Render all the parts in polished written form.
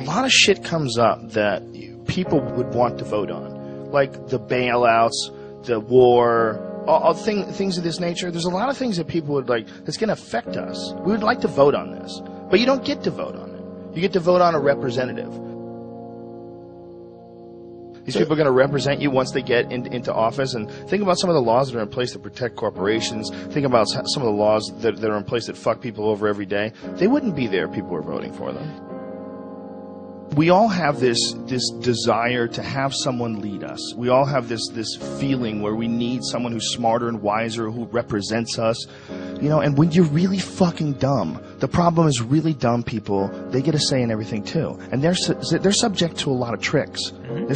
lot of shit comes up that people would want to vote on, like the bailouts, the war, all things of this nature. There's a lot of things that people would like that's going to affect us. We would like to vote on this, but you don't get to vote on it. You get to vote on a representative. These people are going to represent you once they get into office. And think about some of the laws that are in place to protect corporations. Think about some of the laws that are in place that fuck people over every day. They wouldn't be there if people were voting for them. We all have this desire to have someone lead us. We all have this feeling where we need someone who's smarter and wiser, who represents us. You know, and when you're really fucking dumb, the problem is really dumb people, they get a say in everything too. And they're subject to a lot of tricks. Mm-hmm.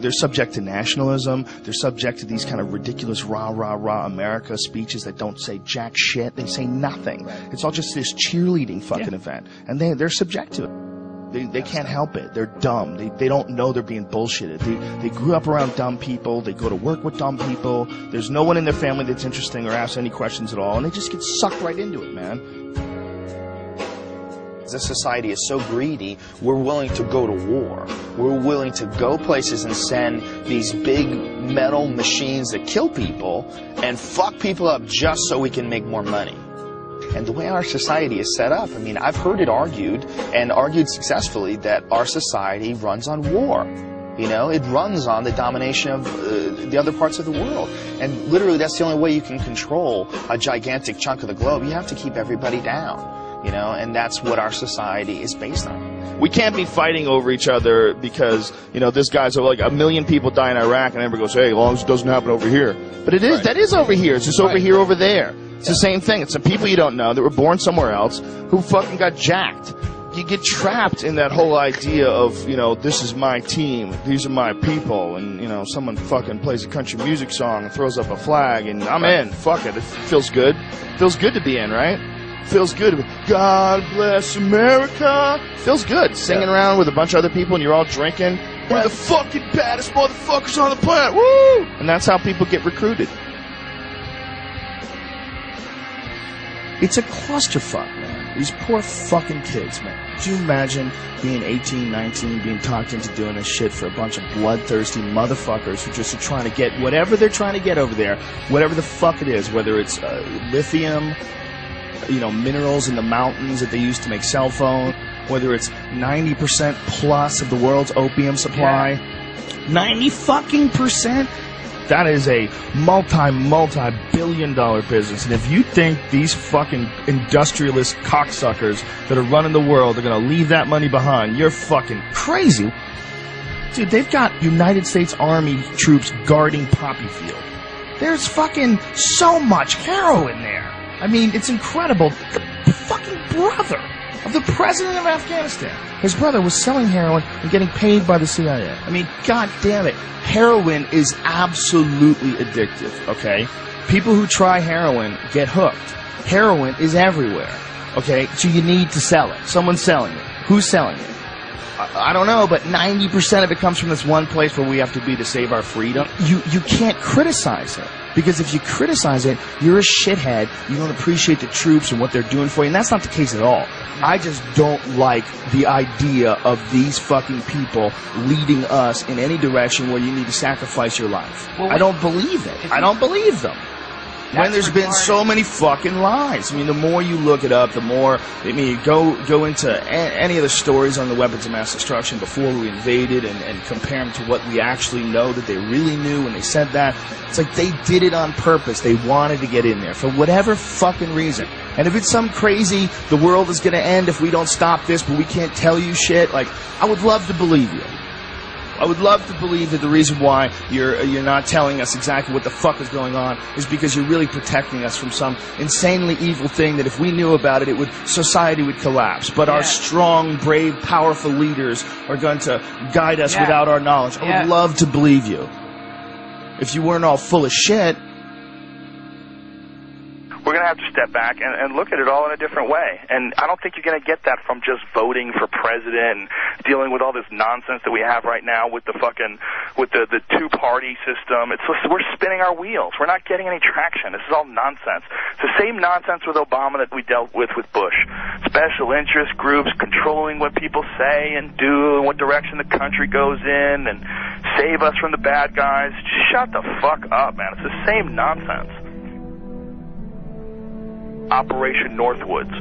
They're subject to nationalism. They're subject to these kind of ridiculous rah, rah, rah America speeches that don't say jack shit. They say nothing. It's all just this cheerleading fucking event. And they're subject to it. They can't help it. They're dumb. They don't know they're being bullshitted. They grew up around dumb people. They go to work with dumb people. There's no one in their family that's interesting or asks any questions at all. And they just get sucked right into it, man. This society is so greedy, we're willing to go to war. We're willing to go places and send these big metal machines that kill people and fuck people up just so we can make more money. And the way our society is set up, I mean, I've heard it argued, and argued successfully, that our society runs on war. You know, it runs on the domination of the other parts of the world. And literally, that's the only way you can control a gigantic chunk of the globe. You have to keep everybody down, you know, and that's what our society is based on. We can't be fighting over each other because, you know, this guy's like 1 million people die in Iraq, and everybody goes, hey, as long as it doesn't happen over here. But it is, that is over here. It's just over here, over there. It's the same thing. It's the people you don't know that were born somewhere else who fucking got jacked. You get trapped in that whole idea of, you know, this is my team, these are my people, and, you know, someone fucking plays a country music song and throws up a flag, and I'm in. Fuck it. It feels good. It feels good to be in, right? It feels good to be, God bless America. It feels good. Singing around with a bunch of other people and you're all drinking. We're the fucking baddest motherfuckers on the planet. Woo! And that's how people get recruited. It's a clusterfuck, man. These poor fucking kids, man. Could you imagine being 18, 19, being talked into doing this shit for a bunch of bloodthirsty motherfuckers who just are trying to get whatever they're trying to get over there, whatever the fuck it is, whether it's lithium, you know, minerals in the mountains that they use to make cell phones, whether it's 90% plus of the world's opium supply, 90 fucking percent. That is a multi-billion-dollar business. And if you think these fucking industrialist cocksuckers that are running the world are going to leave that money behind, you're fucking crazy. Dude, they've got United States Army troops guarding Poppy Field. There's fucking so much heroin there. I mean, it's incredible. The fucking brother of the president of Afghanistan, his brother was selling heroin and getting paid by the CIA. I mean, god damn it. Heroin is absolutely addictive, okay? People who try heroin get hooked. Heroin is everywhere, okay? So you need to sell it. Someone's selling it. Who's selling it? I don't know, but 90% of it comes from this one place where we have to be to save our freedom. You can't criticize it. Because if you criticize it, you're a shithead. You don't appreciate the troops and what they're doing for you. And that's not the case at all. I just don't like the idea of these fucking people leading us in any direction where you need to sacrifice your life. Well, I don't believe it. I don't believe them. When there's been so many fucking lies. I mean, the more you look it up, the more, I mean, go into any of the stories on the weapons of mass destruction before we invaded and compare them to what we actually know that they really knew when they said that. It's like they did it on purpose. They wanted to get in there for whatever fucking reason. And if it's some crazy, the world is going to end if we don't stop this, but we can't tell you shit, like, I would love to believe you. I would love to believe that the reason why you're not telling us exactly what the fuck is going on is because you're really protecting us from some insanely evil thing that if we knew about it, society would collapse. But our strong, brave, powerful leaders are going to guide us without our knowledge. I would love to believe you. If you weren't all full of shit. We're going to have to step back and look at it all in a different way. And I don't think you're going to get that from just voting for president and dealing with all this nonsense that we have right now with the two-party system. We're spinning our wheels. We're not getting any traction. This is all nonsense. It's the same nonsense with Obama that we dealt with Bush. Special interest groups controlling what people say and do and what direction the country goes in and save us from the bad guys. Just shut the fuck up, man. It's the same nonsense. Operation Northwoods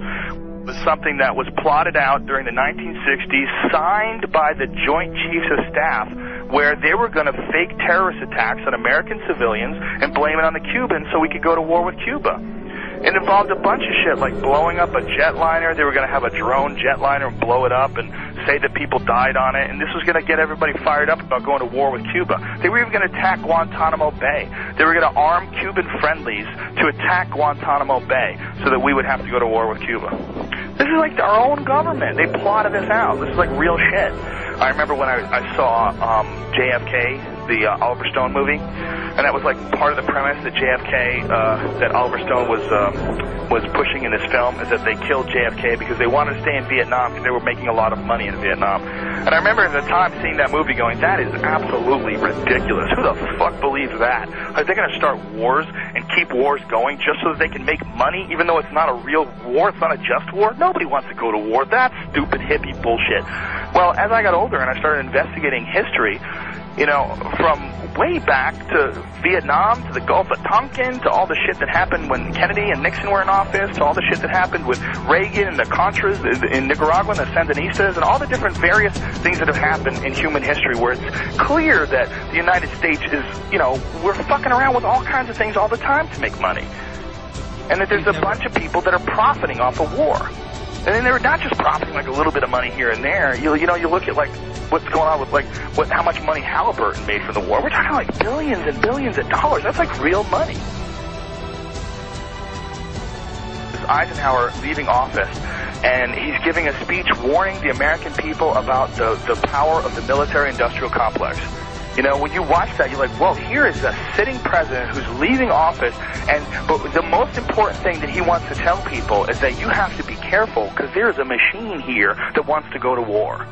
was something that was plotted out during the 1960s, signed by the Joint Chiefs of Staff, where they were going to fake terrorist attacks on American civilians and blame it on the Cubans so we could go to war with Cuba. It involved a bunch of shit, like blowing up a jetliner. They were going to have a drone jetliner and blow it up and say that people died on it, and this was going to get everybody fired up about going to war with Cuba. They were even going to attack Guantanamo Bay. They were going to arm Cuban friendlies to attack Guantanamo Bay so that we would have to go to war with Cuba. This is like our own government. They plotted this out. This is like real shit. I remember when I saw JFK, the Oliver Stone movie, and that was like part of the premise that JFK, that Oliver Stone was pushing in this film, is that they killed JFK because they wanted to stay in Vietnam because they were making a lot of money in Vietnam. And I remember at the time seeing that movie going, that is absolutely ridiculous. Who the fuck believes that? Are they going to start wars and keep wars going just so that they can make money, even though it's not a real war, it's not a just war? Nobody wants to go to war. That's stupid hippie bullshit. Well, as I got older and I started investigating history, you know, from way back to Vietnam, to the Gulf of Tonkin, to all the shit that happened when Kennedy and Nixon were in office, to all the shit that happened with Reagan and the Contras in Nicaragua and the Sandinistas, and all the different various things that have happened in human history where it's clear that the United States is, you know, we're fucking around with all kinds of things all the time to make money. And that there's a bunch of people that are profiting off of war. And then they're not just profiting like a little bit of money here and there. You look at like what's going on with like how much money Halliburton made from the war. We're talking like billions and billions of dollars. That's like real money. Eisenhower leaving office, and he's giving a speech warning the American people about the power of the military-industrial complex. You know, when you watch that, you're like, whoa, here is a sitting president who's leaving office, but the most important thing that he wants to tell people is that you have to be careful because there's a machine here that wants to go to war.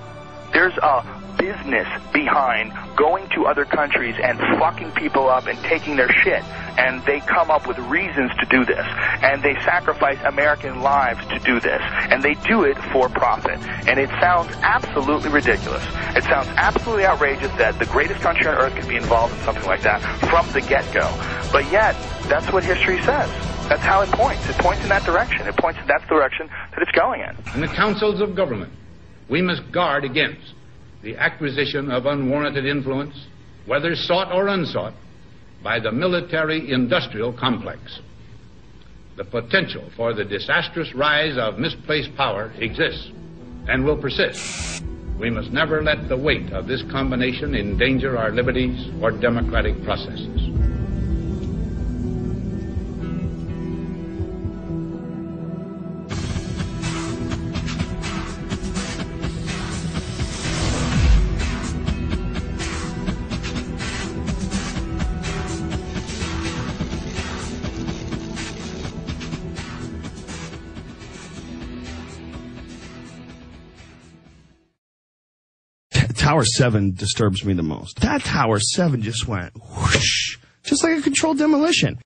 There's a business behind going to other countries and fucking people up and taking their shit, and they come up with reasons to do this, and they sacrifice American lives to do this, and they do it for profit. And it sounds absolutely ridiculous. It sounds absolutely outrageous that the greatest country on earth could be involved in something like that from the get-go. But yet, that's what history says. That's how it points. It points in that direction. It points in that direction that it's going in. In the councils of government, we must guard against the acquisition of unwarranted influence, whether sought or unsought, by the military-industrial complex. The potential for the disastrous rise of misplaced power exists and will persist. We must never let the weight of this combination endanger our liberties or democratic processes. Tower 7 disturbs me the most. That Tower 7 just went whoosh, just like a controlled demolition.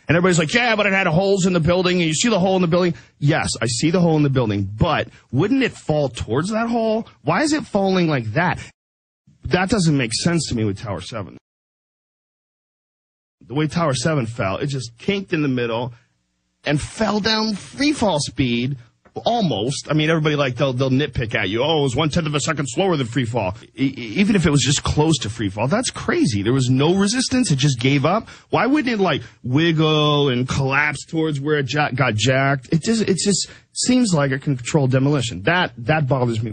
And everybody's like, yeah, but it had holes in the building, and you see the hole in the building. Yes, I see the hole in the building, but wouldn't it fall towards that hole? Why is it falling like that? That doesn't make sense to me with Tower 7. The way Tower 7 fell, it just kinked in the middle and fell down free fall speed. Almost. I mean, everybody, like, they'll nitpick at you. Oh, it was 1/10 of a second slower than free fall. Even if it was just close to free fall, that's crazy. There was no resistance. It just gave up. Why wouldn't it, like, wiggle and collapse towards where it got jacked? It just seems like a controlled demolition. That bothers me.